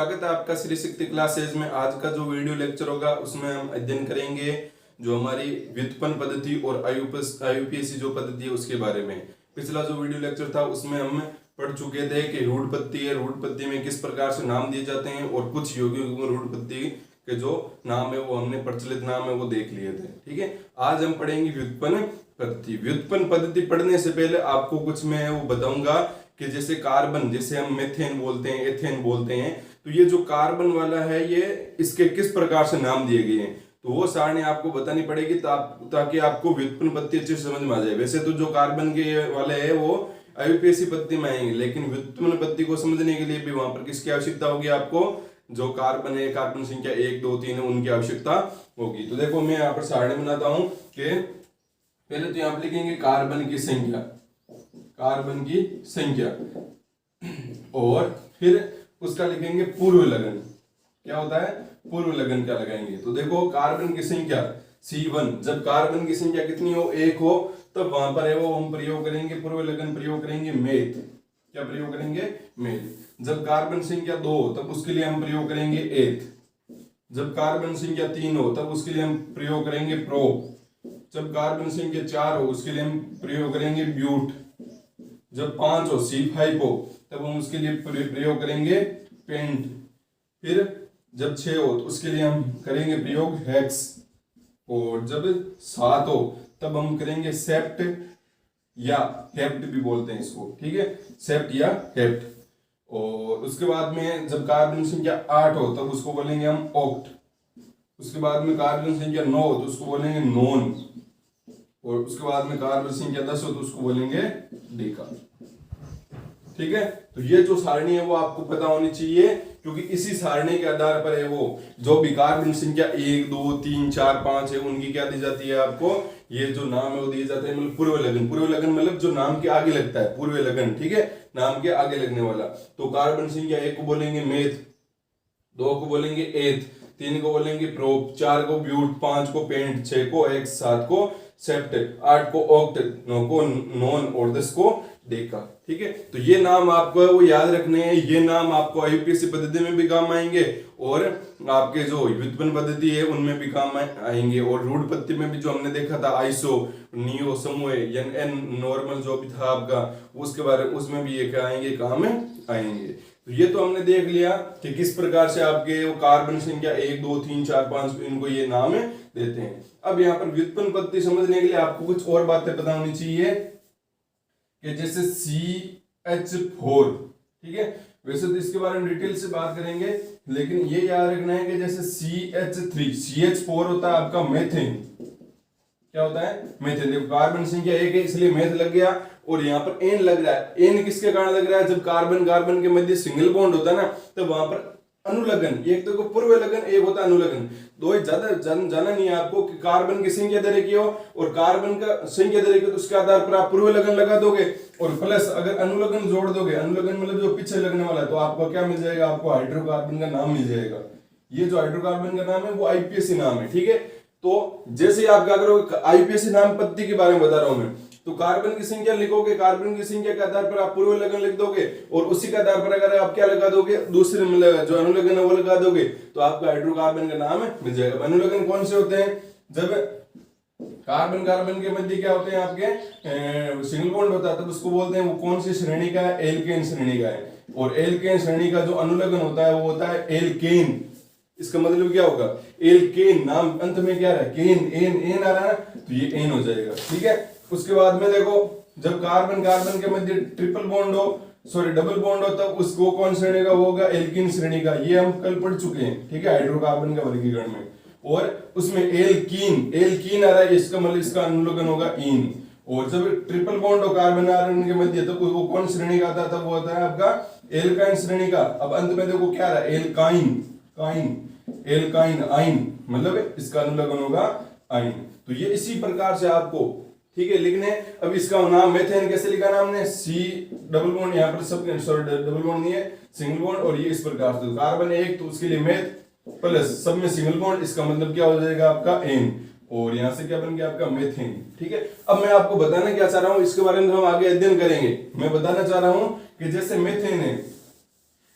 स्वागत है आपका श्री शक्ति क्लासेज में। आज का जो वीडियो लेक्चर होगा उसमें हम अध्ययन करेंगे जो हमारी व्युत्पन्न पद्धति और आईयूपीएसी जो पद्धति है उसके बारे में। पिछला जो वीडियो लेक्चर था उसमें हम पढ़ चुके थे कि रूढ़ पद्धति है, रूढ़ पद्धति में किस प्रकार से नाम दिए जाते हैं और कुछ यौगिकों में रूढ़ पद्धति के जो नाम है वो हमने प्रचलित नाम है वो देख लिए थे। ठीक है, आज हम पढ़ेंगे व्युत्पन्न पद्धति। व्युत्पन्न पद्धति पढ़ने से पहले आपको कुछ मैं वो बताऊंगा कि जैसे कार्बन, जैसे हम मेथेन बोलते हैं, एथेन बोलते हैं, तो ये जो कार्बन वाला है ये इसके किस प्रकार से नाम दिए गए हैं तो वो सारणी आपको बतानी पड़ेगी ताकि आपको व्युत्पन्न पद्धति अच्छे से समझ में आ जाए। वैसे तो जो कार्बन के वाले है वो आईयूपीएसी पद्धति में आएंगे, लेकिन व्युत्पन्न पद्धति को समझने के लिए भी वहां पर किसकी आवश्यकता होगी? आपको जो कार्बन है, कार्बन संख्या 1, 2, 3 है उनकी आवश्यकता होगी। तो देखो मैं यहाँ पर सारणी बनाता हूं कि पहले तो यहाँ पर लिखेंगे कार्बन की संख्या, कार्बन की संख्या, और फिर उसका लिखेंगे पूर्व लगन। क्या होता है? पूर्व लगन क्या लगाएंगे? तो देखो कार्बन की संख्या C1, जब कार्बन की संख्या कितनी हो? 1 हो, तब वहां पर है वो हम प्रयोग करेंगे, पूर्व लगन प्रयोग करेंगे मेथ। क्या प्रयोग करेंगे? मेथ। जब कार्बन संख्या 2 हो तब उसके लिए हम प्रयोग करेंगे एथ। जब कार्बन संख्या 3 हो तब उसके लिए हम प्रयोग करेंगे प्रोप। जब कार्बन संख्या 4 हो उसके लिए हम प्रयोग करेंगे ब्यूट। जब 5 हो, C5 हो, तब हम उसके लिए प्रयोग करेंगे पेंट। फिर जब 6 हो तो उसके लिए हम करेंगे प्रयोग हेक्स, और जब 7 हो तब हम करेंगे सेप्ट या हेप्ट भी बोलते हैं इसको। ठीक है, सेप्ट या हेप्ट। और उसके बाद में जब कार्बन संख्या 8 हो तब उसको बोलेंगे हम ऑक्ट। उसके बाद में कार्बन संख्या 9 हो तो उसको बोलेंगे नॉन, और उसके बाद में कार्बन संख्या 10 हो तो उसको बोलेंगे डेका। ठीक है, तो ये जो सारणी है वो आपको पता होनी चाहिए, क्योंकि इसी सारणी के आधार पर है वो जो भी कार्बन संख्या 1, 2, 3, 4, 5 है उनकी क्या दी जाती है? आपको ये जो नाम है वो दिए जाते हैं मतलब पूर्व लगन। पूर्व लगन मतलब जो नाम के आगे लगता है, पूर्व लगन। ठीक है, नाम के आगे लगने वाला। तो कार्बन संख्या 1 को बोलेंगे मेथ, 2 को बोलेंगे एथ, 3 को बोलेंगे प्रोप, 4 को ब्यूट, 5 को पेंट, 6 को एक्स, 7 को सेप्ट, 8 को ऑक्ट, 9 को नॉन और 10 को डेका। ठीक है, तो ये नाम आपको वो याद रखने हैं। ये नाम आपको आईयूपीएसी पद्धति में भी काम आएंगे और आपके जो व्युत्पन्न पद्धति है उनमें भी काम आएंगे। और रूढ़ पद्धति में भी जो हमने देखा था आइसो, नियो, समूह, एन नॉर्मल जो भी था आपका, उसके बारे उसमें भी ये क्या आएंगे? काम आएंगे। तो ये तो हमने देख लिया कि किस प्रकार से आपके वो कार्बन संख्या 1, 2, 3, 4, 5 इनको ये नाम देते हैं। अब यहाँ पर व्युत्पन्न पद्धति समझने के लिए आपको कुछ और बातें पता होनी चाहिए कि जैसे CH4। ठीक है, वैसे तो इसके बारे में डिटेल से बात करेंगे, लेकिन ये याद रखना है कि जैसे CH3, CH4 होता है आपका मेथेन। क्या होता है? मेथेन। देखो कार्बन संख्या 1 है इसलिए मेथ लग गया, और यहाँ पर एन लग रहा है। एन किसके कारण लग रहा है? जब कार्बन कार्बन के मध्य सिंगल बॉन्ड होता है ना, तो वहां पर अनुलगन, एक तो पूर्व लगन, एक होता है अनुलगन। दो ही ज्यादा जाना नहीं है आपको कि कार्बन की संख्या दे रखी हो और कार्बन का संख्या दे रखी हो तो उसके आधार पर आप पूर्व लगन लगा दोगे, और प्लस अगर अनुलगन जोड़ दोगे, अनुलगन मतलब जो पीछे लगने वाला है, तो आपको क्या मिल जाएगा? आपको हाइड्रोकार्बन का नाम मिल जाएगा। ये जो हाइड्रोकार्बन का नाम है वो आईयूपीएसी नाम है। ठीक है, तो जैसे ही आप क्या करोगे, आईयूपीएसी नाम पद्धति के बारे में बता रहा हूं मैं, तो कार्बन की संख्या लिखोगे, कार्बन की संख्या के आधार पर आप पूर्व लगन लिख दोगे, और उसी के आधार पर अगर आप क्या लगा दोगे? दूसरे जो अनुलगन है वो लगा दोगे, तो आपका हाइड्रोकार्बन का नाम मिल जाएगा। अनुलगन कौन से होते हैं? जब कार्बन कार्बन के मध्य क्या होते हैं? आपके सिंगल बॉन्ड होता है, तब उसको बोलते हैं वो कौन सी श्रेणी का है? एल्केन श्रेणी का है। और एल्केन श्रेणी का जो अनुलगन होता है वो होता है एल्केन। इसका मतलब क्या होगा? एल्केन। नाम अंत में क्या है? केन, एन आ रहा है ना, तो ये एन हो जाएगा। ठीक है, उसके बाद में देखो जब कार्बन कार्बन के मध्य ट्रिपल बॉन्ड हो, सॉरी डबल बॉन्ड हो, तब उसको कौन श्रेणी का होगा? एल्कीन श्रेणी का। ये हम कल पढ़ चुके हैं। ठीक है, हाइड्रोकार्बन का वर्गीकरण में। और उसमें एल्कीन आ रहा है, इसका मतलब इसका अनुलगन होगा इन। और जब ट्रिपल बॉन्ड हो कार्बन कार्बन के मध्य, तो वो कौन श्रेणी का आता है? तब वो होता है आपका एल्काइन श्रेणी का। अब अंत में देखो क्या रहा? एल्काइन, एल्काइन, आइन, मतलब इसका अनुलगन होगा आइन। तो ये इसी प्रकार से आपको, ठीक है, लिखने। अब इसका नाम मेथेन कैसे लिखा नाम ने? C डबल बॉन्ड, यहाँ पर सब सॉरी डबल बॉन्ड नहीं है, सिंगल बॉन्ड, और ये इस प्रकार से कार्बन 1 तो उसके लिए मेथ, प्लस सब में सिंगल बॉन्ड, इसका मतलब क्या हो जाएगा? आपका एन, और यहां से क्या बन गया? आपका मेथेन। ठीक है, अब मैं आपको बताना क्या चाह रहा हूं, इसके बारे में हम आगे अध्ययन करेंगे। मैं बताना चाह रहा हूं कि जैसे मेथेन है,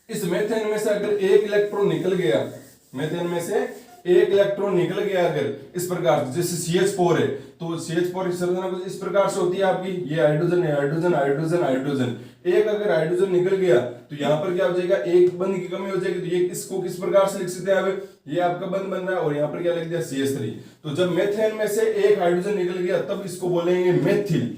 इस मेथेन में से अगर एक इलेक्ट्रॉन निकल गया, मेथेन में से एक इलेक्ट्रॉन निकल गया अगर इस प्रकार से, जैसे CH4 है तो CH4 की संरचना कुछ इस प्रकार से होती है आपकी, ये हाइड्रोजन है, हाइड्रोजन हाइड्रोजन हाइड्रोजन, एक अगर हाइड्रोजन निकल गया तो यहाँ पर क्या हो जाएगा, एक बंध की कमी हो जाएगी। तो ये इसको किस प्रकार से लिख सकते हैं अब, ये आपका बंध बन रहा है और यहाँ पर क्या लिख दिया CH3। तो जब मेथेन में से एक हाइड्रोजन निकल गया तब इसको बोलेंगे मेथिल।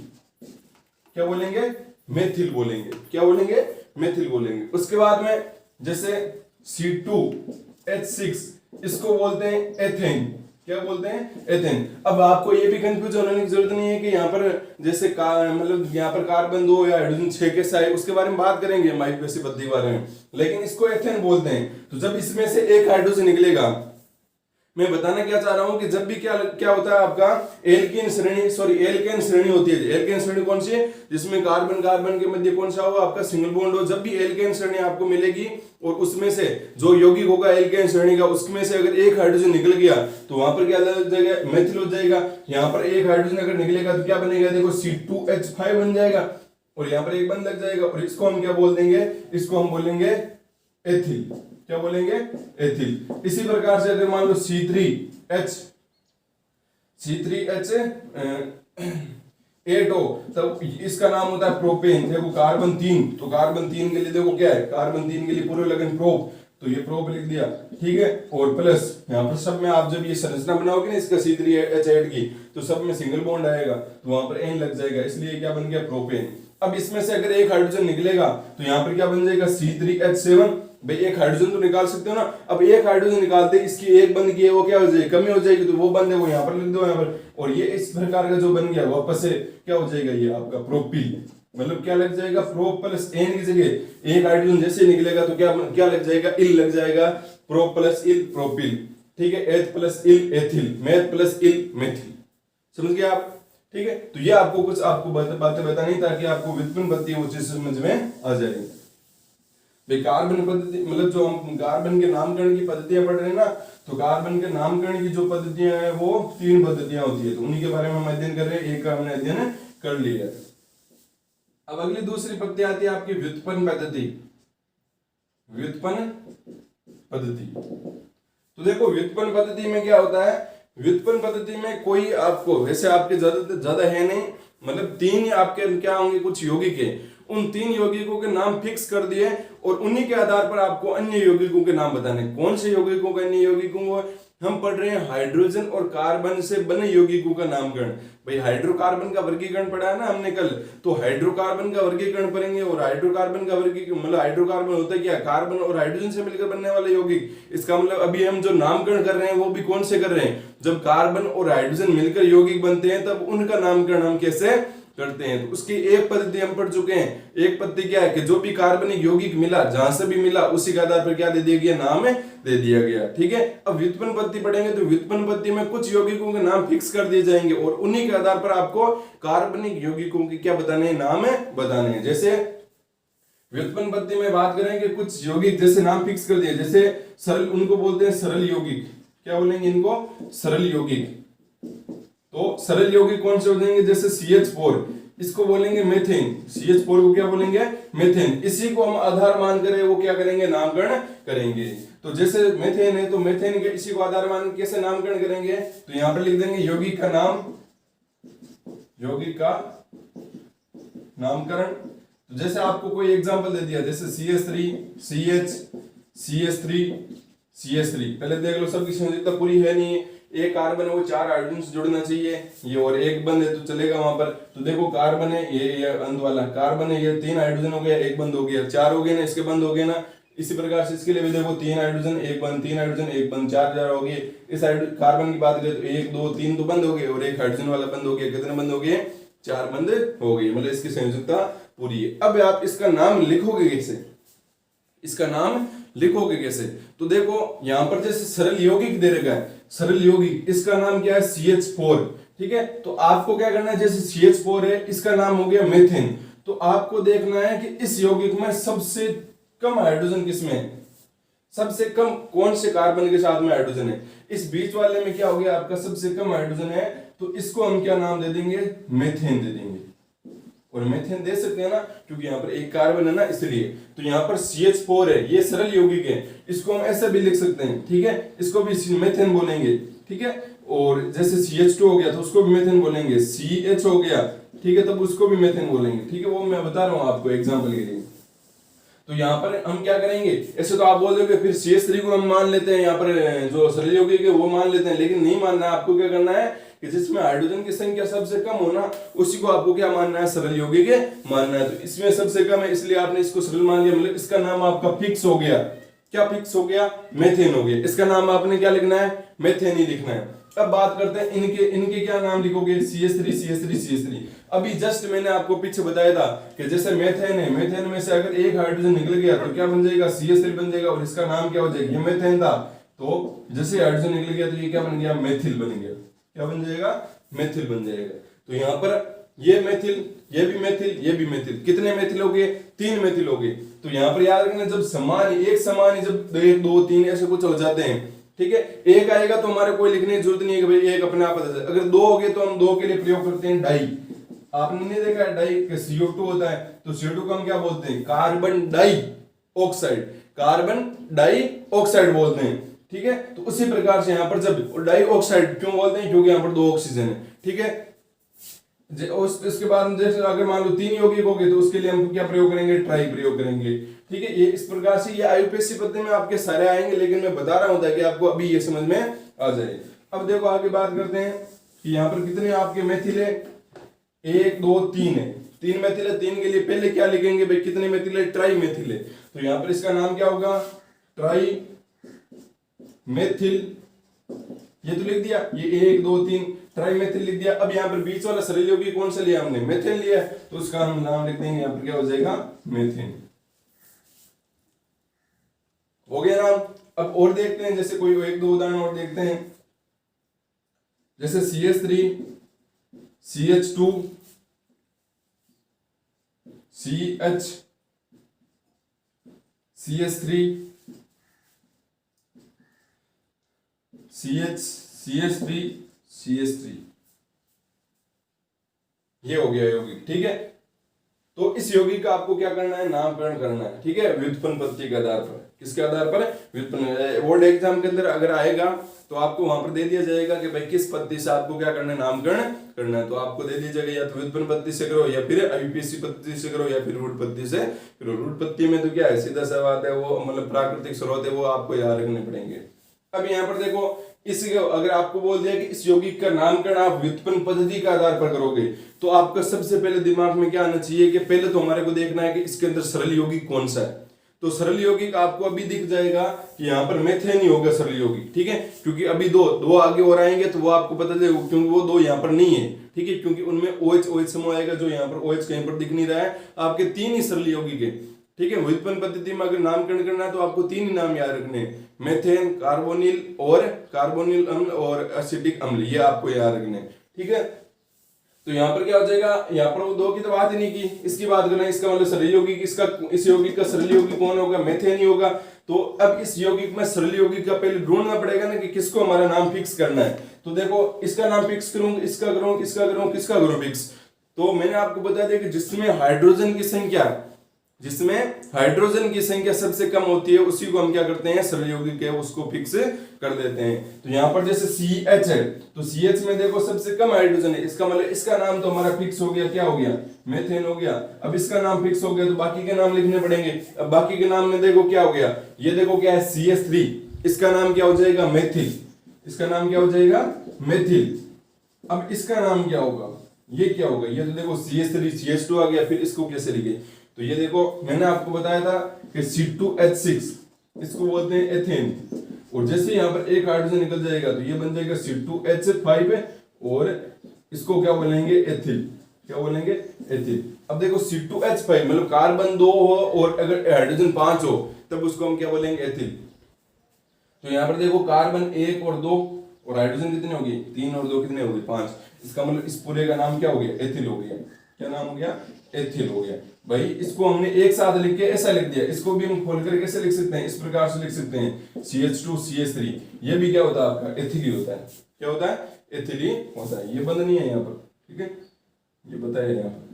क्या बोलेंगे, मेथिल बोलेंगे। क्या बोलेंगे, मेथिल बोलेंगे। उसके बाद में जैसे C2H6 इसको बोलते हैं एथेन। क्या बोलते हैं, एथेन। अब आपको ये भी कंफ्यूज होने की जरूरत नहीं है कि यहाँ पर जैसे मतलब यहाँ पर कार्बन 2 या हाइड्रोजन 6 कैसा है, उसके बारे में बात करेंगे माइक्रोवेव पद्धति के बारे में, लेकिन इसको एथेन बोलते हैं। तो जब इसमें से एक हाइड्रोजन निकलेगा, मैं बताना क्या चाह रहा हूं कि जब भी क्या होता है आपका एल्केन श्रेणी, एल्केन श्रेणी होती है। एल्केन श्रेणी कौन सी है, जिसमें कार्बन कार्बन के मध्य कौन सा हो आपका सिंगल बॉन्ड हो। जब भी एल्केन श्रेणी आपको मिलेगी और उसमें से जो यौगिक होगा एल्केन श्रेणी का, उसमें से अगर एक हाइड्रोजन निकल गया तो वहां पर क्या लग जाएगा, मेथिल हो जाएगा। यहाँ पर एक हाइड्रोजन अगर निकलेगा तो क्या बनेगा, देखो C2H5 बन जाएगा और यहाँ पर एक बंध लग जाएगा और इसको हम क्या बोल देंगे, इसको हम बोलेंगे एथिल। क्या बोलेंगे, एथिल। इसी प्रकार से अगर मान लो C3H8 हो तब इसका नाम होता है प्रोपेन। देखो कार्बन 3, तो कार्बन 3 के लिए देखो क्या है, कार्बन 3 के लिए पूरे लगन प्रोप, तो ये प्रोप लिख दिया, ठीक है। और प्लस यहाँ पर सब में आप जब ये संरचना बनाओगे ना इसका C3H8 की, तो सब में सिंगल बॉन्ड आएगा तो वहां पर एन लग जाएगा, इसलिए क्या बन गया, प्रोपेन। अब इसमें से अगर एक हाइड्रोजन निकलेगा तो यहाँ पर क्या बन जाएगा, C3H7। भाई एक हाइड्रोजन तो निकाल सकते हो ना, अब एक हाइड्रोजन निकालते इसकी एक बंद की है वो क्या हो जाएगी, कमी हो जाएगी, तो वो बंद है वो यहाँ पर लिख दो यहाँ पर, और ये इस प्रकार का जो बन गया वापस से क्या हो जाएगा, ये आपका प्रोपिल। मतलब क्या लग जाएगा, प्रो प्लस एन की जगह एक हाइड्रोजन जैसे निकलेगा तो क्या लग जाएगा, इल लग जाएगा, प्रो प्लस इल प्रोपिल, ठीक है। एथ प्लस इल एथिल, मेथ प्लस इल मेथिल। समझ गए आप, ठीक है। तो ये आपको कुछ बातें बतानी ताकि आपको व्युत्पन्न पद्धति वो चीज समझ में आ जाएगी। कार्बन पद्धति मतलब जो हम कार्बन के नामकरण की पद्धतियां पढ़ रहे हैं ना, तो कार्बन के नामकरण की जो पद्धतियां हैं वो 3 पद्धतियां होती है, तो उन्हीं के बारे में हम अध्ययन कर रहे हैं। एक का हमने अध्ययन कर लिया। अब अगली दूसरी पद्धति आती है आपकी व्युत्पन्न पद्धति। व्युत्पन्न पद्धति, तो देखो व्युत्पन्न पद्धति में क्या होता है, व्युत्पन्न पद्धति में कोई आपको वैसे आपके ज्यादा है नहीं, मतलब 3 आपके क्या होंगे, कुछ यौगिक है, उन 3 यौगिकों के नाम फिक्स कर दिए और उन्हीं के आधार पर आपको अन्य यौगिकों के नाम बताने। कौन से यौगिकों के, अन्य यौगिकों को हम पढ़ रहे हैं हाइड्रोजन और कार्बन से बने यौगिकों का नामकरण। भाई हाइड्रोकार्बन का वर्गीकरण पढ़ा है ना हमने कल, तो हाइड्रोकार्बन का वर्गीकरण पढ़ेंगे। और हाइड्रोकार्बन का वर्गीकरण मतलब हाइड्रोकार्बन होता है क्या, कार्बन और हाइड्रोजन से मिलकर बनने वाले यौगिक। इसका मतलब अभी हम जो नामकरण कर रहे हैं वो भी कौन से कर रहे हैं, जब कार्बन और हाइड्रोजन मिलकर यौगिक बनते हैं तब उनका नामकरण हम कैसे करते हैं। तो उसकी एक पद्धति हम पढ़ चुके हैं। एक पद्धति क्या है कि जो भी कार्बनिक यौगिक मिला, जहां से भी मिला, उसी के आधार पर क्या दे दिया गया, नाम दे दिया गया, ठीक है। अब व्युत्पन्न पद्धति पढ़ेंगे तो व्युत्पन्न पद्धति में कुछ यौगिकों के नाम फिक्स कर दिए जाएंगे और उन्हीं के आधार पर आपको कार्बनिक यौगिकों के क्या बताने हैं, नाम बताने हैं। जैसे व्युत्पन्न पद्धति में बात करें कि कुछ यौगिक जैसे नाम फिक्स कर दिए, जैसे सरल, उनको बोलते हैं सरल यौगिक। क्या बोलेंगे इनको, सरल यौगिक। तो सरल यौगिक कौन से हो जाएंगे, जैसे CH4, इसको बोलेंगे मेथेन। CH4 को क्या बोलेंगे, मेथेन। इसी को हम आधार मान कर वो क्या करेंगे, नामकरण करेंगे। तो जैसे मेथेन है तो मेथेन के इसी को आधार मान कैसे नामकरण करेंगे, तो यहां पर लिख देंगे यौगिक का नाम, यौगिक का नामकरण। तो जैसे आपको कोई एग्जांपल दे दिया, जैसे CH3, CH, CH3, CH3, पहले देख लो सबकी संयोजकता पूरी है नहीं, एक कार्बन है वो 4 हाइड्रोजन से जुड़ना चाहिए, ये और एक बंद है तो चलेगा वहां पर। तो देखो कार्बन है ये अंत वाला कार्बन है, ये 3 हाइड्रोजन हो गया, एक बंद हो गया, 4 हो गए ना, इसके बंद हो गए ना। इसी प्रकार से इसके लिए भी देखो 3 हाइड्रोजन एक बंद, 3 हाइड्रोजन एक बंद, 4 हो गए। इस कार्बन की बात करें तो 1 2 3 तो बंद हो गए और एक हाइड्रोजन वाला बंद हो गया। कितने बंद हो गए, 4 बंद हो गए, मतलब इसकी संयोजकता पूरी है। अब आप इसका नाम लिखोगे कैसे, इसका नाम लिखोगे कैसे, तो देखो यहां पर जैसे सरल यौगिक दे रखा है, सरल यौगिक, इसका नाम क्या है, CH4, ठीक है। तो आपको क्या करना है, जैसे CH4 है, इसका नाम हो गया मेथेन, तो आपको देखना है कि इस यौगिक में सबसे कम हाइड्रोजन किसमें है, सबसे कम कौन से कार्बन के साथ में हाइड्रोजन है। इस बीच वाले में क्या हो गया, आपका सबसे कम हाइड्रोजन है, तो इसको हम क्या नाम दे देंगे, मेथेन दे देंगे। और और मेथेन दे सकते हैं ना, क्योंकि यहाँ पर एक कार्बन है ना इसलिए। तो यहाँ पर CH4 है, ये सरल यौगिक है, इसको हम ऐसा भी लिख सकते हैं, ठीक है, इसको भी मेथेन बोलेंगे, ठीक है। और जैसे CH2 हो गया तो उसको भी मेथेन बोलेंगे, CH हो गया, ठीक है, तब उसको भी मेथेन बोलेंगे, ठीक है, वो मैं बता रहा हूँ आपको एग्जाम्पल के लिए। तो यहाँ पर हम क्या करेंगे, ऐसे तो आप बोल दोगे फिर CH3 को हम मान लेते हैं, यहाँ पर जो सरल यौगिक है वो मान लेते हैं, लेकिन नहीं मानना है। आपको क्या करना है कि जिसमें हाइड्रोजन की संख्या सबसे कम हो ना, उसी को आपको क्या मानना है, सरल यौगिक मानना है। तो इसमें सबसे कम है, इसलिए आपने इसको सरल मान लिया, मतलब इसका नाम आपका फिक्स हो गया। क्या फिक्स हो गया, मेथेन हो गया। इसका नाम आपने क्या लिखना है, मेथेन ही लिखना है। अब बात करते हैं इनके इनके क्या नाम लिखोगे, CH3 CH3 CH3। अभी जस्ट मैंने आपको पीछे बताया था कि जैसे मेथेन है, मेथेन में से अगर एक हाइड्रोजन निकल गया तो क्या बन जाएगा, CH3 बन जाएगा, और इसका नाम क्या हो जाएगा, ये मेथेन था, तो जैसे हाइड्रोजन निकल गया तो ये क्या बन गया, मेथिल बन गया। क्या बन जाएगा, मेथिल बन जाएगा। तो यहाँ पर ये मेथिल, ये भी मेथिल, ये भी मेथिल, कितने मेथिल हो गए, 3 मेथिल हो गए। तो यहाँ पर याद रखना, जब समान एक समान जब 1 2 3 ऐसे कुछ हो जाते हैं, ठीक है, एक आएगा तो हमारे कोई लिखने की जरूरत नहीं है कि भाई एक अपने आप आ जाए। अगर 2 हो गए तो हम 2 के लिए प्रयोग करते हैं डाई। आपने नहीं देखा है डाई के CO2 होता है, तो CO2 को हम क्या बोलते हैं, carbon dioxide, carbon dioxide बोलते हैं, ठीक है। तो उसी प्रकार से यहाँ पर जब डाई ऑक्साइड क्यों बोलते हैं, क्योंकि यहाँ पर 2 ऑक्सीजन है, ठीक है। इसके बाद जैसे अगर मान लो 3 यौगिक हो गए तो उसके लिए हम क्या प्रयोग करेंगे, ट्राई प्रयोग करेंगे, ठीक है। ये इस प्रकार से ये IUPAC पद्धति में आपके सारे आएंगे, लेकिन मैं बता रहा हूं ताकि आपको अभी ये समझ में आ जाए। अब देखो आगे बात करते हैं कि यहाँ पर कितने आपके मेथिल है, 1 2 3 है, 3 मेथिल है। 3 के लिए पहले क्या लिखेंगे भाई, कितने मेथिल है, ट्राई मेथिल है। तो यहाँ पर इसका नाम क्या होगा, ट्राई मेथिल, ये तो लिख दिया, ये 1 2 3 ट्राई मेथिल लिख दिया। अब यहाँ पर बीच वाला सरल यौगिक कौन सा लिया हमने, मेथेन लिया, तो उसका हम नाम लिख देंगे, यहाँ पर क्या हो जाएगा, मेथेन हो गया नाम। अब और देखते हैं, जैसे कोई 1 2 उदाहरण और देखते हैं, जैसे CH3 CH2 CH CH3 CH3 CH3, ये हो गया यौगिक, ठीक है। तो इस यौगिक का आपको क्या करना है, नामकरण करना है, ठीक है, व्युत्पन्न पद्धति के आधार पर। किसके आधार पर, व्युत्पन्न। बोर्ड एग्जाम के अंदर अगर आएगा तो आपको वहां पर दे दिया जाएगा कि भाई किस पद्धति से आपको क्या करना है, नामकरण करना है। तो आपको दे दिया जाएगा या तो व्युत्पन्न पद्धति से करो, या फिर IUPAC पद्धति से करो, या फिर रूट पद्धति से करो। रूट पद्धति में तो क्या है, सीधा सा बात है, वो मतलब प्राकृतिक स्रोत है, वो आपको याद रखने पड़ेंगे। अब यहाँ पर देखो, इस अगर आपको बोल दिया कि इस यौगिक का नामकरण आप व्युत्पन्न पद्धति के आधार पर करोगे, तो आपका सबसे पहले दिमाग में क्या आना चाहिए कि पहले तो हमारे को देखना है कि इसके अंदर सरल यौगिक कौन सा है। तो सरल यौगिक आपको अभी दिख जाएगा कि यहाँ पर मेथेन ही होगा सरल यौगिक, ठीक है, क्योंकि अभी दो आगे और आएंगे तो वो आपको पता चलेगा, क्योंकि वो 2 यहाँ पर नहीं है, ठीक है, क्योंकि उनमें OH समूह आएगा, जो यहाँ पर OH कहीं पर दिख नहीं रहा है। आपके 3 ही सरल यौगिक है, ठीक है। व्युत्पन्न पद्धति में अगर नामकरण करना है तो आपको 3 ही नाम याद रखने हैं, मेथेन, कार्बोनिल अम्ल और एसिटिक अम्ल, ये आपको याद रखने हैं, ठीक है। तो यहाँ पर क्या हो जाएगा, यहाँ पर वो 2 की तो बात ही नहीं की, इसकी बात करना है, इसका मतलब सरल यौगिक, इस यौगिक का सरल यौगिक कौन होगा, मेथेन ही होगा। तो अब इस यौगिक में सरल यौगिक का पहले ढूंढना पड़ेगा ना कि किसको हमारा नाम फिक्स करना है। तो देखो, इसका नाम फिक्स करूं, इसका करूं, किसका करूं, किसका करूं फिक्स। तो मैंने आपको बता दिया कि जिसमें हाइड्रोजन की संख्या सबसे कम होती है, उसी को हम क्या करते हैं, सरल यौगिक है उसको फिक्स कर देते हैं। तो यहाँ पर जैसे CH है, तो CH में देखो सबसे कम हाइड्रोजन है, इसका मतलब इसका नाम तो हमारा फिक्स हो गया, क्या हो गया, मेथेन हो गया। अब इसका नाम फिक्स हो गया तो बाकी के नाम लिखने पड़ेंगे। अब बाकी के नाम में देखो क्या हो गया, ये देखो क्या है, CH3, इसका नाम क्या हो जाएगा, मेथिल, इसका नाम क्या हो जाएगा, मेथिल। अब इसका नाम क्या होगा, ये क्या होगा, ये तो देखो CH3 CH2 आ गया, फिर इसको कैसे लिखे, तो ये देखो मैंने आपको बताया था कि C2H6, इसको बोलते हैं एथेन, और जैसे यहाँ पर एक हाइड्रोजन निकल जाएगा तो ये बन जाएगा C2H5 और इसको क्या बोलेंगे, एथिल, क्या बोलेंगे, एथिल। अब देखो C2H5 मतलब कार्बन 2 हो और अगर हाइड्रोजन 5 हो तब उसको हम क्या बोलेंगे, एथिल। तो यहाँ पर देखो कार्बन 1 और 2 और हाइड्रोजन कितने हो गए, 3 और 2 कितने हो गए, 5। इसका मतलब इस पूरे का नाम क्या हो गया, एथिल हो गया। क्या नाम हो गया, एथिल हो गया। भाई इसको हमने एक साथ लिख के ऐसा लिख दिया, इसको भी हम खोलकर कैसे लिख सकते हैं, इस प्रकार से लिख सकते हैं CH2 CH3, ये भी क्या होता है आपका, एथिल ही होता है। क्या होता है, एथिल ही होता है। ये बंद नहीं है यहाँ पर, ठीक है, ये बताया यहाँ पर।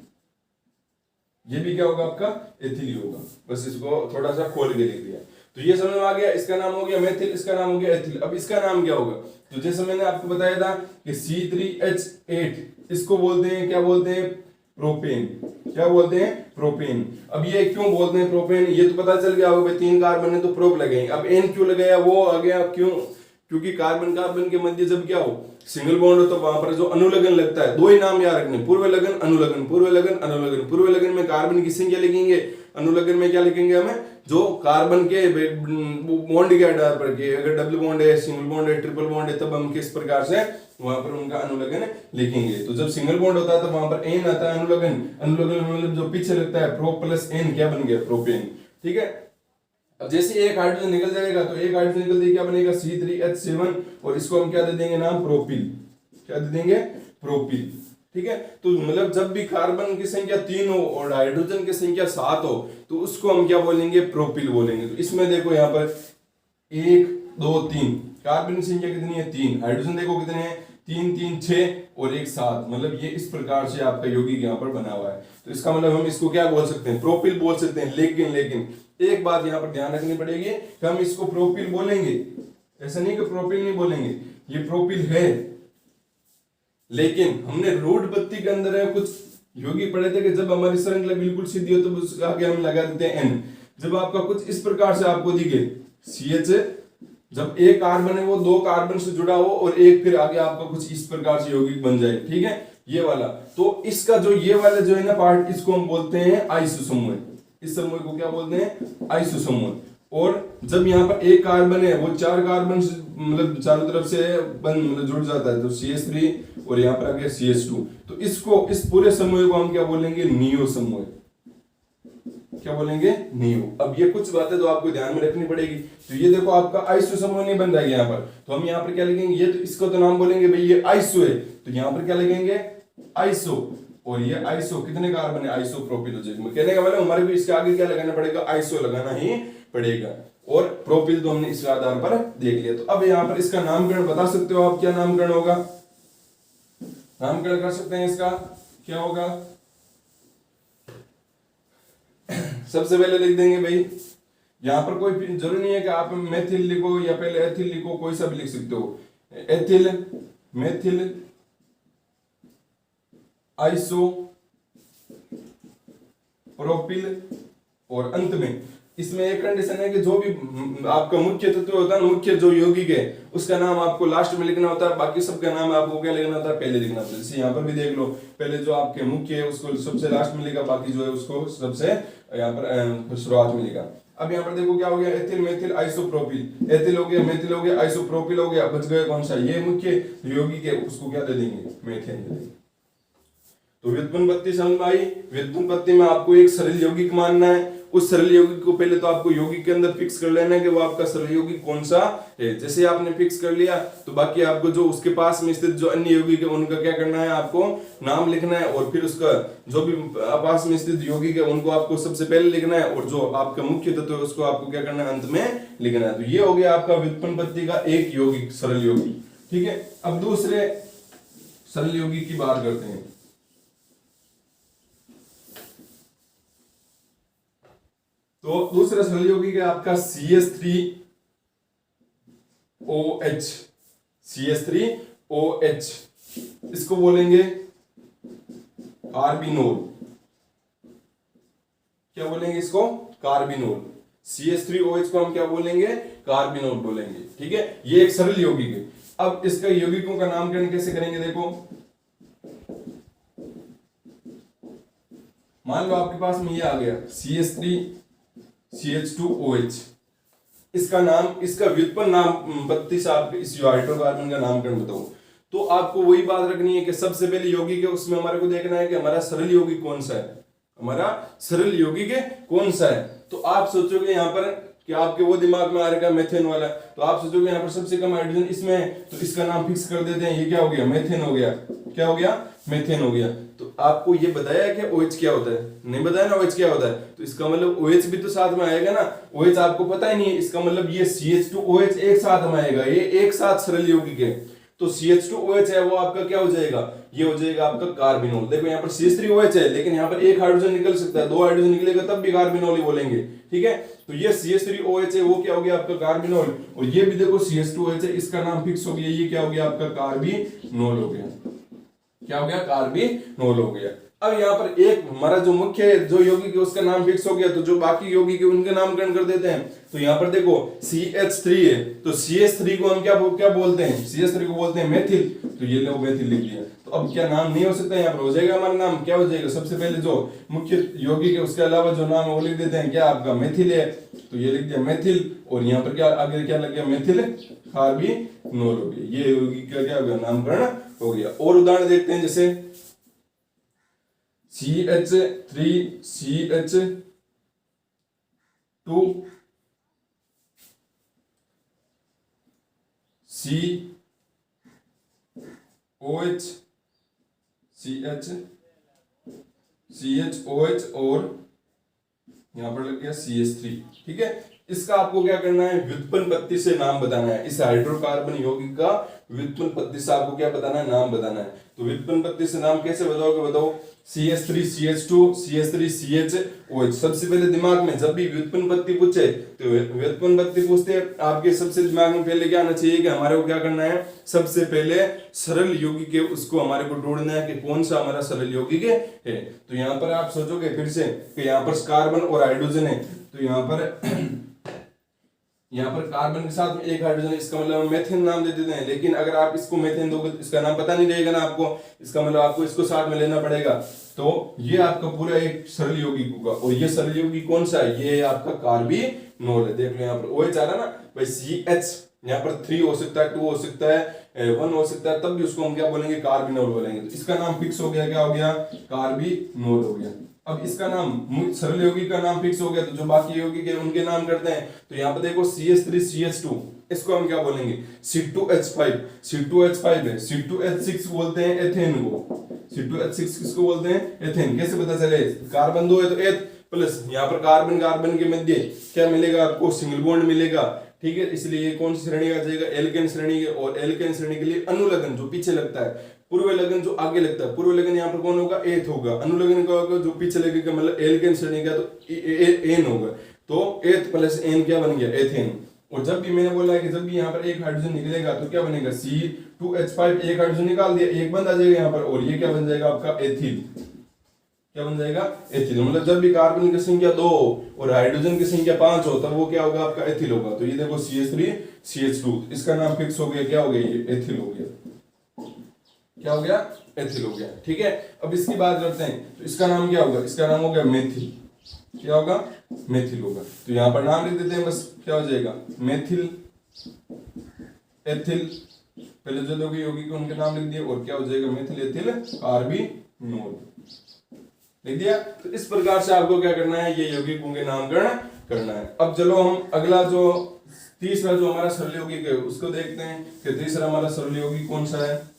ये भी क्या होगा आपका एथिल ही होगा, बस इसको थोड़ा सा खोल के लिख दिया। तो ये समझ में आ गया, इसका नाम हो गया मेथिल, इसका नाम हो गया एथिल। अब इसका नाम क्या होगा, तो जैसे मैंने आपको बताया था कि C3H8 इसको बोलते हैं, क्या बोलते हैं, प्रोपेन। क्या बोलते हैं, प्रोपेन। अब ये क्यों बोलते हैं प्रोपेन, ये तो पता चल गया होगा भाई, 3 कार्बन है तो प्रोप लगे। अब एन क्यों लगाया, वो आ गया क्यों, क्योंकि कार्बन कार्बन के मध्य जब क्या हो, सिंगल बॉन्ड हो, तो वहां पर जो अनुलग्न लगता है, 2 ही नाम याद रखने, पूर्व लगन अनुलग्न, पूर्व लगन अनुलग्न। पूर्व लगन में कार्बन की संख्या लिखेंगे, अनुलग्न में क्या लिखेंगे हमें, जो कार्बन के बॉन्ड के आधार पर के, अगर डबल बॉन्ड है, सिंगल बॉन्ड है, ट्रिपल बॉन्ड है, तब हम किस प्रकार से वहां पर उनका अनुलग्न लिखेंगे। तो जब सिंगल बॉन्ड होता है तो वहां पर एन आता है, अनुलग्न। अनुलग्न मतलब जो पीछे लगता है, प्रो प्लस एन क्या बन गया, प्रोपेन। ठीक है। अब जैसे एक हाइड्रोजन निकल जाएगा तो एक हाइड्रोजन निकल देगा, क्या बनेगा, C3H7, और इसको हम क्या दे देंगे नाम, प्रोपिल। क्या दे देंगे, प्रोपिल। ठीक है। तो मतलब जब भी कार्बन की संख्या 3 हो और हाइड्रोजन की संख्या 7 हो तो उसको हम क्या बोलेंगे, प्रोपिल बोलेंगे। तो इसमें देखो यहाँ पर 1 2 3 कार्बन की संख्या कितनी है, 3। हाइड्रोजन देखो कितने हैं, 3 3 6 और 1 7। मतलब ये इस प्रकार से आपका यौगिक यहाँ पर बना हुआ है। तो इसका मतलब हम इसको क्या बोल सकते हैं, प्रोपिल बोल सकते हैं। लेकिन एक बात यहाँ पर ध्यान रखनी पड़ेगी कि हम इसको प्रोपिल बोलेंगे, ऐसा नहीं कि प्रोपिल नहीं बोलेंगे, ये प्रोपिल है। लेकिन हमने रूट बत्ती के अंदर कुछ यौगिक पढ़े थे कि जब हमारी श्रृंखला बिल्कुल सीधी हो तो उसके आगे हम लगा देते हैं एन। जब आपका कुछ इस प्रकार से आपको दिखे CH, जब एक कार्बन है वो 2 कार्बन से जुड़ा हो और एक फिर आगे आपका कुछ इस प्रकार से यौगिक बन जाए। ठीक है, ये वाला। तो इसका जो ये वाला जो है ना पार्ट, इसको हम बोलते हैं आइसोसमूह। इस समूह को क्या बोलते हैं, आइसोसमूह। और जब यहाँ पर एक कार्बन है वो 4 कार्बन से मतलब चारों तरफ से मतलब जुड़ जाता है, तो CH3 और यहाँ पर आ गया CH2। तो इसको, इस पूरे समूह को हम क्या बोलेंगे, नियो समूह। क्या बोलेंगे, नियो। अब ये कुछ बातें तो आपको ध्यान में रखनी पड़ेगी। तो ये देखो आपका आइसो समूह नहीं बन रहा है यहाँ पर, तो हम यहाँ पर क्या लिखेंगे, ये तो इसको तो नाम बोलेंगे भाई ये आइसो है, तो यहाँ पर क्या लिखेंगे, आइसो। और ये आइसो कितने कार्बन है, आइसोप्रोपिल हो जाएगा। कहने का मतलब हमारे को इसके आगे क्या लगाना पड़ेगा, आइसो लगाना ही पड़ेगा। और प्रोपिल तो हमने इसके आधार पर देख लिया। तो अब यहाँ पर इसका नामकरण बता सकते हो आप, क्या नामकरण होगा, नामकरण कर सकते हैं इसका, क्या होगा। सबसे पहले लिख देंगे भाई, यहां पर कोई जरूरी नहीं है कि आप मेथिल लिखो या पहले एथिल लिखो, कोई सा भी लिख सकते हो। एथिल, मेथिल, आइसो, प्रोपिल, और अंत में इसमें एक कंडीशन है कि जो भी आपका मुख्य तत्व होता है, मुख्य जो यौगिक है उसका नाम आपको लास्ट में लिखना होता है, बाकी सबका नाम आपको क्या लिखना होता है, पहले लिखना होता है। जैसे यहाँ पर भी देख लो, पहले जो आपके मुख्य है उसको सबसे लास्ट में लिखा, बाकी जो है उसको सबसे यहाँ पर शुरुआत में लिखा। अब यहाँ पर देखो क्या हो गया, एथिल, मेथिल, आइसोप्रोपिल। एथिल हो गया, मेथिल हो गया, आइसोप्रोपिल हो गया, बच गया कौन सा, ये मुख्य यौगिक है, उसको क्या दे देंगे, मेथेन दे देंगे। तो व्युत्पन्न पत्ती समझ में आई। व्युत्पन्न पत्ती में आपको एक सरल यौगिक मानना है। उस सरल यौगिक को पहले तो आपको यौगिक के अंदर फिक्स कर लेना है कि वो आपका सरल यौगिक कौन सा है। जैसे आपने फिक्स कर लिया तो बाकी आपको जो उसके पास में स्थित जो अन्य यौगिक है उनका क्या करना है, आपको नाम लिखना है, और फिर उसका जो भी पास में स्थित यौगिक है उनको आपको सबसे पहले लिखना है, और जो आपका मुख्य तत्व है उसको आपको क्या करना है, अंत में लिखना है। तो ये हो गया आपका व्युत्पन्न पत्ती का एक यौगिक, सरल यौगिक। ठीक है, अब दूसरे सरल यौगिक की बात करते हैं। तो दूसरा सरल यौगिक है आपका CH3OH। CH3OH इसको बोलेंगे कार्बिनोल। क्या बोलेंगे इसको, कार्बिनोल। CH3OH को हम क्या बोलेंगे, कार्बिनोल बोलेंगे। ठीक है, ये एक सरल यौगिक है। अब इसका यौगिकों का नामकरण कैसे करेंगे, देखो मान लो आपके पास में ये आ गया CH3CH2OH। इसका नाम, इसका व्युत्पन्न नाम पत्ती से आप इस हाइड्रोकार्बन का नामकरण बताओ। तो आपको वही बात रखनी है कि सबसे पहले यौगिक है उसमें हमारे को देखना है कि हमारा सरल यौगिक कौन सा है, हमारा सरल यौगिक कौन सा है। तो आप सोचोगे यहाँ पर कि आपके वो दिमाग में आ रहेगा मेथेन वाला, तो आप सोचोगे यहाँ पर सबसे कम हाइड्रोजन इसमें है तो इसका नाम फिक्स कर देते हैं, ये क्या हो गया, मेथेन हो गया। क्या हो गया, मेथेन हो गया। तो आपको ये बताया कि OH क्या होता है, नहीं बताया ना OH क्या होता है, तो इसका मतलब OH भी तो साथ में आएगा ना। OH आपको पता ही नहीं है, इसका मतलब ये CH2OH एक साथ में आएगा, ये एक साथ सरल यौगिक है। तो CH2OH है वो आपका क्या हो जाएगा, ये हो जाएगा आपका कार्बिनोल। देखो यहाँ पर CH3OH है लेकिन यहाँ पर एक हाइड्रोजन निकल सकता है, दो हाइड्रोजन निकलेगा तब भी कार्बिनोल ही बोलेंगे, ठीक है। तो ये CH3OH है वो क्या हो गया आपका कार्बिनोल, और ये भी देखो CH2OH है, इसका नाम फिक्स हो गया, ये क्या हो गया आपका कार्बिनोल हो गया, क्या हो गया कार्बिनोल हो गया। अब यहाँ पर एक हमारा जो मुख्य जो यौगिक है उसका नाम फिक्स हो गया, तो जो बाकी यौगिक है उनके नामकरण कर देते हैं। तो यहाँ पर देखो CH3 है, तो CH3 को हम क्या बोलते हैं, CH3 को बोलते हैं मेथिल, तो ये लो मेथिल लिख दिया। तो अब क्या नाम नहीं हो सकता, यहाँ पर हो जाएगा हमारा नाम, क्या हो जाएगा, सबसे पहले जो मुख्य यौगिक है उसके अलावा जो नाम है वो लिख देते हैं, क्या आपका मेथिल है, तो ये लिख दिया मेथिल, और यहाँ पर क्या आगे क्या लग गया, मेथिल कार्बिनोल हो गया, ये यौगिक का क्या हो गया, नामकरण हो गया। और उदाहरण देखते हैं, जैसे CH3 CH2 COH CHOH और यहां पर लग गया CH3, ठीक है। इसका आपको क्या करना है, व्युत्पन्न पत्ती से नाम बताना है, इस हाइड्रोकार्बन यौगिक का व्युत्पन्न पत्ती से आपको क्या बताना है, नाम बताना है। तो व्युत्पन्न पत्ती से नाम कैसे बताओगे, बताओ। CH3 CH2 CH3 CHOH। सबसे पहले दिमाग में जब भी व्युत्पन्न पत्ती पूछे तो व्युत्पन्न पत्ती पूछते हैं, आपके सबसे दिमाग में पहले क्या आना चाहिए कि हमारे को क्या करना है, सबसे पहले सरल यौगिक है उसको हमारे को ढूंढना है कि कौन सा हमारा सरल यौगिक है। तो यहाँ पर आप सोचोगे फिर से कि यहाँ पर कार्बन और हाइड्रोजन है, तो यहाँ पर कार्बन के साथ में एक हाइड्रोजन, इसका मतलब मेथेन नाम दे देते हैं। लेकिन अगर आप इसको मेथेन दोगे तो इसका नाम पता नहीं रहेगा ना आपको, इसका मतलब आपको इसको साथ में लेना पड़ेगा। तो ये आपका पूरा एक सरल यौगिक होगा, और ये सरल यौगिक कौन सा है, ये आपका कार्बिनोल है। देख लो यहाँ पर OH आ रहा ना भाई, CH यहाँ पर 3 हो सकता है, 2 हो सकता है, 1 हो सकता है, तब भी उसको हम क्या बोलेंगे, कार्बिनोल बोलेंगे। तो इसका नाम फिक्स हो गया, क्या हो गया, कार्बिनोल हो गया। अब इसका नाम सरल यौगिक का नाम फिक्स हो गया, तो जो बाकी यौगिक है उनके नाम करते हैं। तो यहाँ पे देखो CH3 CH2, इसको हम क्या बोलेंगे, C2H5 C2H5 है, C2H6 बोलते हैं एथेन को, C2H6 किसको बोलते हैं, एथेन। कैसे पता चले, कार्बन 2 है तो एथ प्लस, यहाँ पर कार्बन कार्बन के मध्य क्या मिलेगा आपको, सिंगल बॉन्ड मिलेगा, ठीक है। इसलिए ये कौन सी श्रेणी आ जाएगा, एल्केन श्रेणी के। और एल्केन श्रेणी के लिए अनुलग्न जो पीछे लगता है, पूर्व लगन जो आगे लगता है, पूर्व लगन यहाँ पर कौन होगा, एथ होगा, अनुलग्न का होगा जो पीछे लगेगा, मतलब एल्केन श्रेणी का तो एन होगा, तो एथ प्लस एन क्या बन गया, एथेन। और जब भी मैंने बोला है कि जब भी यहाँ पर एक हाइड्रोजन निकलेगा तो क्या बनेगा, C2H5, एक हाइड्रोजन निकाल दिया, एक बंद आ जाएगा यहाँ पर, और ये क्या बन जाएगा आपका एथिल, क्या बन जाएगा, एथिल। मतलब जब भी कार्बन की संख्या 2 और हाइड्रोजन की संख्या 5 हो तब वो क्या होगा, आपका एथिल होगा। तो ये देखो CH3 CH2, इसका नाम फिक्स हो गया, क्या हो गया, ये एथिल हो गया, क्या हो गया, एथिल हो गया, ठीक है। अब इसकी बात करते हैं, तो इसका नाम क्या होगा, इसका नाम हो गया मेथिल, क्या होगा, मेथिल होगा। तो यहाँ पर नाम लिख देते हैं बस, क्या हो जाएगा, मेथिल, एथिल, पहले जो लोग यौगिक उनके नाम लिख दिए, और क्या हो जाएगा, मेथिल एथिल कार्बिनोल लिख दिया। तो इस प्रकार से आपको क्या करना है, ये यौगिकों के नामकरण करना है। अब चलो हम अगला जो तीसरा जो हमारा सरल यौगिक है उसको देखते हैं कि तीसरा हमारा सरल यौगिक कौन सा है।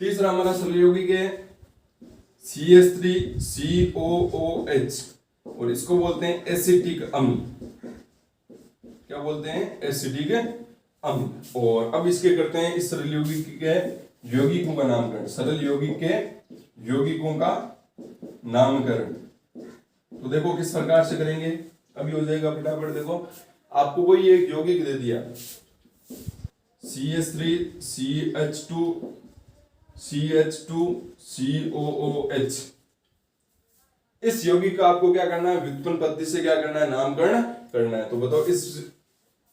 तीसरा हमारा सरल यौगिक है CH3COOH, और इसको बोलते हैं एसिटिक अम्ल, क्या बोलते हैं, एसिटिक अम्ल। और अब इसके करते हैं इस सरल यौगिक के यौगिकों का नामकरण, सरल यौगिक के यौगिकों का नामकरण। तो देखो किस प्रकार से करेंगे, अभी हो जाएगा फटाफट। देखो आपको कोई एक यौगिक दे दिया, CH3 CH2 CH2 COOH, इस यौगिक का आपको क्या करना है, व्युत्पन्न पद्धति से क्या करना है, नामकरण करना है। तो बताओ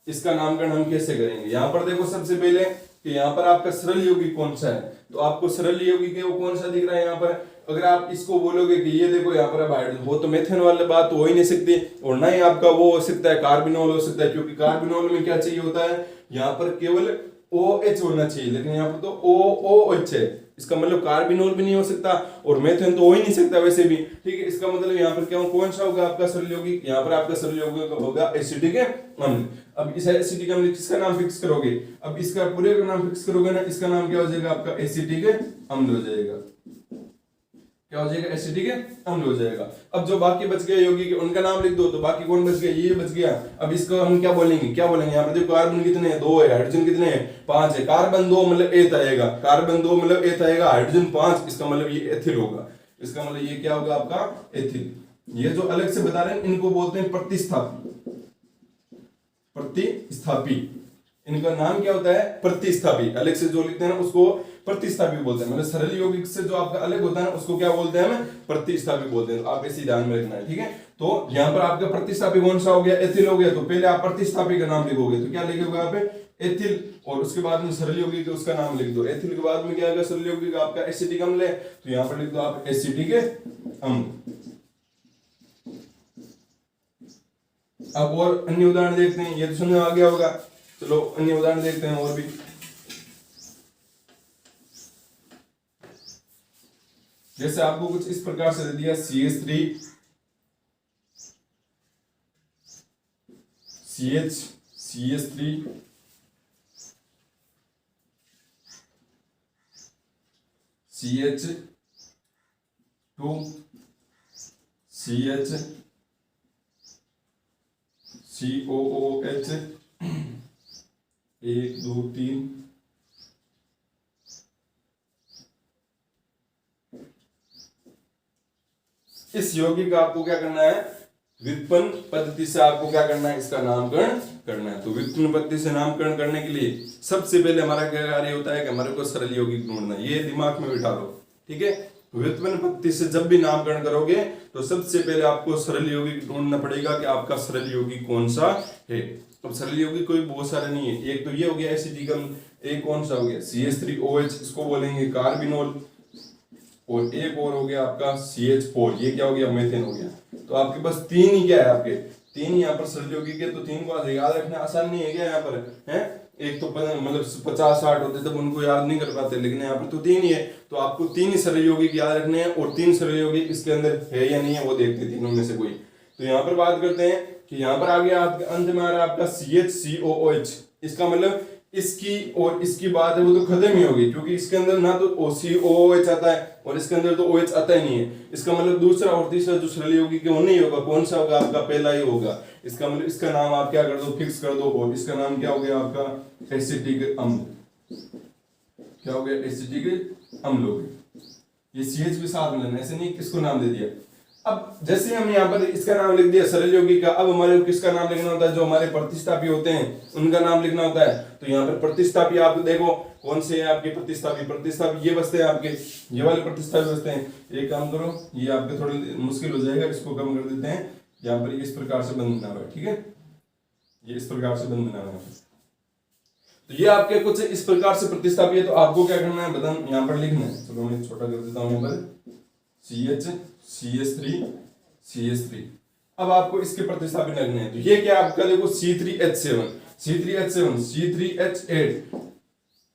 इसका नामकरण हम कैसे करेंगे। यहाँ पर देखो सबसे पहले कि यहाँ पर आपका सरल यौगिक कौन सा है, तो आपको सरल यौगिक है वो कौन सा दिख रहा है यहाँ पर। अगर आप इसको बोलोगे कि ये देखो यहाँ पर हाइड्रोजन, वो तो मेथेन वाली बात तो हो ही नहीं सकती, और ना ही आपका वो हो सकता है कार्बिनोल हो सकता है, क्योंकि कार्बिनोल में क्या चाहिए होता है, यहाँ पर केवल OH होना चाहिए, लेकिन यहाँ पर तो OOH है, इसका मतलब कार्बिनोल भी नहीं हो सकता और मेथेन तो हो ही नहीं सकता वैसे भी, ठीक है। इसका मतलब यहाँ पर क्या कौन सा होगा आपका सरल यौगिक, यहाँ पर आपका सरल यौगिक होगा एसिटिक अम्ल। अब इस एसिटिक अम्ल किसका नाम फिक्स करोगे, अब इसका पूरे का नाम फिक्स करोगे ना, इसका नाम क्या हो जाएगा आपका एसिटिक अम्ल हो जाएगा, क्या हो जाएगा, एसिटिक अम्ल हो जाएगा। अब जो बाकी बच गए यौगिक उनका नाम लिख दो, तो बाकी कौन बच गया, ये बच गया। अब इसको हम क्या बोलेंगे, यहाँ पर देखो कार्बन कितने हैं, 2 है, हाइड्रोजन कितने हैं, 5 है। कार्बन 2 मतलब एथ आएगा, कार्बन 2 मतलब एथ आएगा, हाइड्रोजन 5, इसका मतलब ये एथिल होगा, इसका मतलब ये क्या होगा आपका एथिल। ये जो अलग से बता रहे हैं इनको बोलते हैं प्रतिस्थापी, प्रतिस्थापी, इनका नाम क्या होता है, प्रतिस्थापी। अलग से जो लिखते हैं ना उसको प्रतिस्थापी बोलते हैं, मतलब सरल यौगिक से जो आपका अलग होता है ना उसको क्या बोलते हैं, हम प्रतिस्थापी बोलते हैं। तो आप इसी ध्यान में रखना है, ठीक है। तो यहाँ पर आपका प्रतिस्थापी कौन सा हो गया, एथिल हो गया। तो पहले आप प्रतिस्थापी का नाम लिखोगे तो क्या लिखोगे आप, एथिल, और उसके बाद में सरल यौगिक उसका नाम लिख दो। एथिल के बाद में क्या आएगा, सरल यौगिक आपका एसिटिक अम्ल है, तो यहाँ पर लिख दो आप एसिटिक अम्ल। अब और अन्य उदाहरण देखते हैं, ये तो समझ में आ गया होगा। चलो अन्य उदाहरण देखते हैं और भी। जैसे आपको कुछ इस प्रकार से दे दिया, CH3 CH CH3 CH2 CH COOH 1 2 3 इस यौगिक का आपको क्या करना है, व्युत्पन्न पद्धति से आपको क्या करना है, इसका नामकरण करना है। तो व्युत्पन्न पद्धति से नामकरण करने के लिए सबसे पहले हमारा क्या कार्य होता है कि हमारे को सरल यौगिक ढूंढना है, ये दिमाग में बिठा लो, ठीक है। व्युत्पन्न पद्धति से जब भी नामकरण करोगे तो सबसे पहले आपको सरल यौगिक ढूंढना पड़ेगा कि आपका सरल यौगिक कौन सा है। अब सरल यौगिक कोई बहुत सारे नहीं है, एक तो ये हो गया एसिटिक अम्ल, एक कौन सा हो गया CH3OH, इसको बोलेंगे कार्बिनोल, और एक और हो गया आपका CH4, ये क्या हो गया, मेथेन हो गया। तो आपके पास तीन ही क्या है, आपके तीन यहाँ पर सरल यौगिक है, तो तीन को याद रखना आसान नहीं है क्या यहाँ पर है। एक तो मतलब 50-60 होते तब उनको याद नहीं कर पाते, लेकिन यहाँ पर तो तीन ही है, तो आपको तीन ही सरल यौगिक याद रखने हैं, और तीन सरल यौगिक इसके अंदर है या नहीं है वो देखते हैं तीनों में से कोई। तो यहाँ पर बात करते हैं कि यहाँ पर आ गया आपके अंत में आ रहा है आपका CHCOOH, इसका मतलब इसकी और इसकी बात है वो तो खत्म ही होगी, क्योंकि इसके अंदर ना तो COOH आता है और इसके अंदर तो OH आता ही नहीं है। इसका मतलब दूसरा और तीसरा जो सरल यौगिक है वो नहीं होगा, कौन सा होगा, आपका पहला ही होगा। इसका मतलब इसका नाम आप क्या कर दो, फिक्स कर दो, और इसका नाम क्या हो गया आपका एसिटिक अम्ल। क्या हो गया, एसिटिक अम्ल हो गया। ये CH भी साथ में लेना, ऐसे नहीं किसको नाम दे दिया। अब जैसे हम यहाँ पर इसका नाम लिख दिया सरल यौगिक का, अब हमारे किसका नाम लिखना होता है, जो हमारे प्रतिस्थापी होते हैं उनका नाम लिखना होता है। तो यहाँ पर प्रतिस्थापी आप देखो कौन से है आपके प्रतिस्थापी, प्रतिस्थापी ये बसते हैं आपके, ये वाले प्रतिस्थापी बसते हैं। एक काम करो, ये आपके थोड़ी मुश्किल हो जाएगा, इसको कम कर देते हैं। यहाँ पर इस प्रकार से बंद बना हुआ है, ठीक है, ये इस प्रकार से बंद बना हुआ है। तो ये आपके कुछ इस प्रकार से प्रतिस्थापी है, तो आपको क्या करना है बटन यहाँ पर लिखना है। चलो मैं छोटा कर देता हूँ यहाँ पर, CH CH3 CH3। अब आपको इसके प्रतिस्थापन लगने हैं, तो ये क्या आपका देखो C3H7 C3H7 C3H8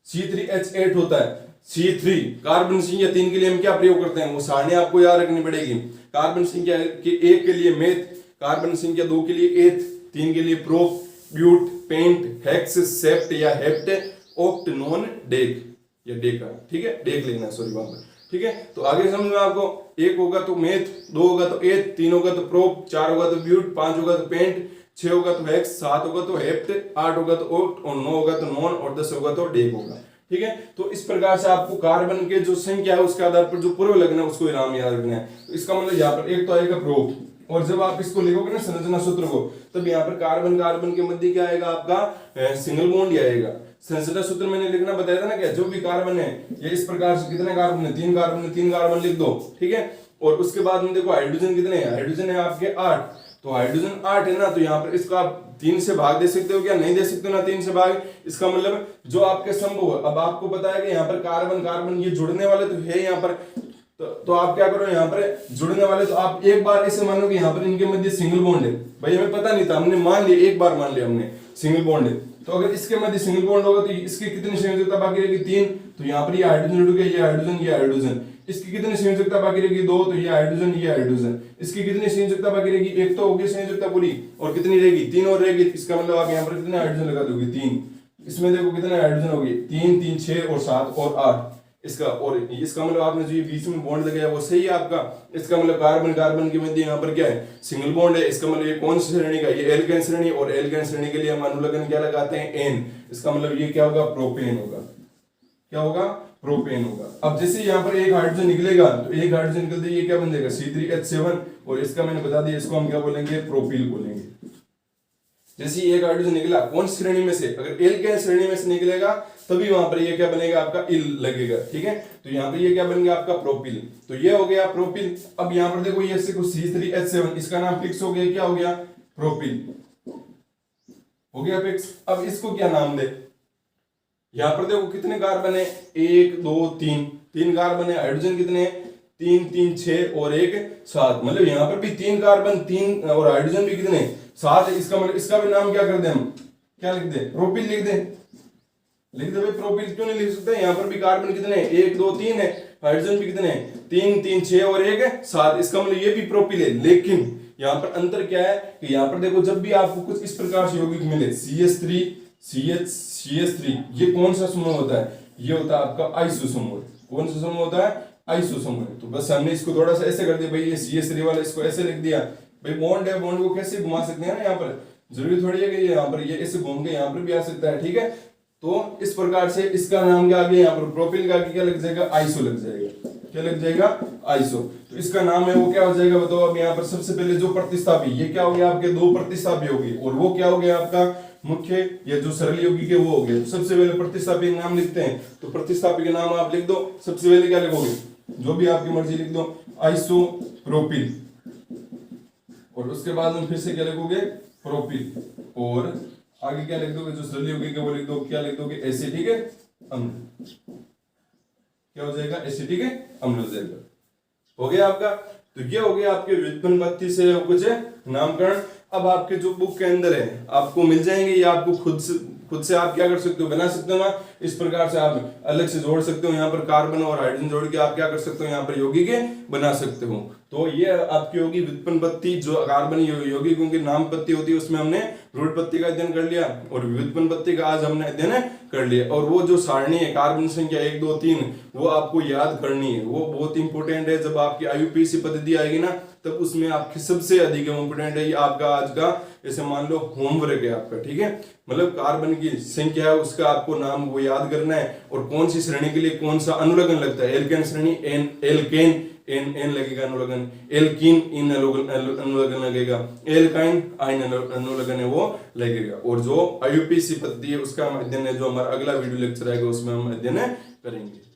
C3H8 होता है। C3 कार्बन संख्या 3 के लिए हम क्या प्रयोग करते हैं, वो सारणी आपको याद रखनी पड़ेगी। कार्बन संख्या के 1 के लिए मेथ, कार्बन संख्या 2 के लिए एथ, 3 के लिए प्रोप, ब्यूट, पेंट, हेक्स, सेप्ट या हेप्ट, ऑक्ट, नॉन, डेक या डेका, ठीक है, डेक लिखना है, सॉरी वहां पर, ठीक है। तो आगे समझ में आपको, 1 होगा तो मेथ, 2 होगा तो एथ, 3 होगा तो प्रोप, 4 होगा तो ब्यूट, 5 होगा तो पेंट, 6 होगा तो हेक्स, 7 होगा तो हेप्ट, 8 होगा तो ऑक्ट, और 9 होगा तो नॉन, और 10 होगा तो डेक होगा, ठीक है। तो इस प्रकार से आपको कार्बन के जो संख्या है उसके आधार पर जो पूर्व लगना है उसको नाम याद रखना है। तो इसका मतलब यहाँ पर एक तो आएगा प्रोप, और जब आप इसको लिखोगे ना संरचना सूत्र को, तब यहाँ पर कार्बन कार्बन के मध्य क्या आएगा आपका सिंगल बॉन्ड ही आएगा। संरचना सूत्र मैंने लिखना बताया था ना, क्या जो भी कार्बन है ये इस प्रकार से कितने कार्बन है, 3 कार्बन है, 3 कार्बन लिख दो, ठीक है। और उसके बाद में देखो हाइड्रोजन कितने हैं, हाइड्रोजन है आपके 8, तो हाइड्रोजन 8 है ना, तो यहाँ पर इसको आप 3 से भाग दे सकते हो क्या, नहीं दे सकते हो ना 3 से भाग। इसका मतलब जो आपके संभव है, अब आपको पता है कि यहाँ पर कार्बन कार्बन ये जुड़ने वाले तो है यहाँ पर, तो आप क्या करो, यहाँ पर जुड़ने वाले तो आप एक बार ऐसे मानो कि यहाँ पर इनके मध्य सिंगल बॉन्ड है। भाई हमें पता नहीं था, हमने मान लिया, एक बार मान लिया हमने सिंगल बॉन्ड है, तो अगर इसके मध्य सिंगल बॉन्ड होगा तो इसकी कितनी संयोजकता बाकी रहेगी, 3, तो यहाँ पर ये हाइड्रोजन जुड़ गया, ये हाइड्रोजन, ये हाइड्रोजन। इसकी कितनी संयोजकता बाकी रहेगी, 2, तो ये हाइड्रोजन, ये हाइड्रोजन। इसकी कितनी संयोजकता बाकी रहेगी, 1 तो होगी संयोजकता पूरी, और कितनी रहेगी, 3 और रहेगी। इसका मतलब आप यहाँ पर कितने हाइड्रोजन लगा दोगे, 3। इसमें देखो कितने हाइड्रोजन होगी, 3 3 6 और 7 और 8। इसका, और इसका मतलब आपने जो ये बीच में बॉन्ड लगाया वो सही है आपका। इसका मतलब कार्बन कार्बन के मध्य यहाँ पर क्या है, सिंगल बॉन्ड है। इसका मतलब ये कौन सी श्रेणी का, ये एल्केन श्रेणी, और एल्केन श्रेणी के लिए हम अनुलग्न क्या लगाते हैं, एन। इसका मतलब ये क्या होगा, प्रोपेन होगा। क्या होगा, प्रोपेन होगा। अब जैसे यहाँ पर एक हाइड्रोजन निकलेगा तो एक हाइड्रोजन निकलते ये क्या बन जाएगा, C3H7, और इसका मैंने बता दिया इसको हम क्या बोलेंगे, प्रोपिल बोलेंगे। जैसे एक हाइड्रोजन निकला कौन सी श्रेणी में से, अगर एल्केन श्रेणी में से निकलेगा तभी वहां पर ये क्या बनेगा, आपका इल लगेगा, ठीक है। तो यहाँ पर ये क्या बन गया आपका, प्रोपिल। तो ये हो गया प्रोपिल। अब यहाँ पर देखो ये C3H7 इसका नाम फिक्स हो गया, क्या हो गया, प्रोपिल हो गया फिक्स। अब इसको क्या नाम दे, यहाँ पर देखो कितने कार्बन है, 1 2 3, 3 कार्बन है। हाइड्रोजन कितने, 3 3 6 और 1 7, मतलब यहाँ पर भी 3 कार्बन 3 और हाइड्रोजन भी कितने, 7 है। इसका मतलब इसका भी नाम क्या कर दे, हम क्या लिख दे, प्रोपिल लिख दे। लिख दे भाई प्रोपिल, क्यों नहीं लिख सकते, यहाँ पर भी कार्बन कितने, 1 2 3 है, हाइड्रोजन भी कितने, 3 3 6 और 1 7, इसका मतलब ये भी प्रोपिल है। लेकिन यहाँ पर अंतर क्या है कि यहाँ पर देखो जब भी आपको कुछ इस प्रकार से यौगिक मिले, CH3 CH3, ये कौन सा समूह होता है, ये होता है आपका आइसो समूह। कौन सा समूह होता है, आइसो समूह। तो बस हमने इसको थोड़ा सा ऐसे कर दिया भाई, ये CH3 वाला इसको ऐसे लिख दिया भाई, बॉन्ड है, बॉन्ड को कैसे घुमा सकते हैं ना, यहाँ पर जरूरी थोड़ी है कि यहाँ पर ये ऐसे घूम के यहाँ पर भी आ सकता है, ठीक है। तो इस प्रकार से इसका नाम क्या आ गया, यहाँ पर प्रोपिल का क्या लग जाएगा, आइसो लग जाएगा। क्या लग जाएगा, आइसो। तो इसका नाम है वो क्या हो जाएगा बताओ। अब यहाँ पर सबसे पहले जो प्रतिस्थापी, ये क्या हो गया आपके, 2 प्रतिस्थापी हो गए, और वो क्या हो गया आपका मुख्य या जो सरल यौगिक है वो हो गया। तो सबसे पहले प्रतिस्थापी का नाम लिखते हैं, तो प्रतिस्थापी का नाम आप लिख दो। सबसे पहले क्या लिखोगे, जो भी आपकी मर्जी लिख दो, आइसोप्रोपिल, और उसके बाद में फिर से क्या लिखोगे, प्रोपिल, और आगे क्या लिख दोगे, जो सरल यौगिक है वो लिख दो, क्या लिख दोगे, एसिटिक अम्ल। क्या हो जाएगा, एसिटिक अम्ल हो जाएगा। हो गया आपका। तो ये हो गया आपके व्युत्पन्न पद्धति से कुछ नामकरण। अब आपके जो बुक के अंदर है आपको मिल जाएंगे, या आपको खुद से आप क्या कर सकते हो, बना सकते हो ना। इस प्रकार से आप अलग से जोड़ सकते हो, यहाँ पर कार्बन और हाइड्रोजन जोड़ के आप क्या कर सकते हो, यहाँ पर यौगिक बना सकते हो। तो ये आपकी होगी व्युत्पन्न पद्धति। जो कार्बन यौगिकों की नाम पद्धति होती है उसमें हमने रूढ़ पद्धति का अध्ययन कर लिया, और व्युत्पन्न पद्धति का आज हमने अध्ययन कर लिया। और वो जो सारणी है कार्बन संख्या 1 2 3, वो आपको याद करनी है, वो बहुत इंपॉर्टेंट है। जब आपकी IUPAC पद्धति आएगी ना, तब उसमें आपकी सबसे अधिक इंपॉर्टेंट है। ये आपका आज का जैसे मान लो होमवर्क है आपका, ठीक है। मतलब कार्बन की संख्या है उसका आपको नाम वो याद करना है, और कौन सी श्रेणी के लिए कौन सा अनुलग्न लगता है। एल्केन श्रेणी एन, एल्केन एन लगेगा अनुलग्न, एल्कीन इन अनुलग्न लगेगा, एल्काइन आइन अनुलग्न है वो लगेगा। और जो IUPAC पद्धति है उसका हम अध्ययन है, जो हमारा अगला वीडियो लेक्चर आएगा उसमें हम अध्ययन करेंगे।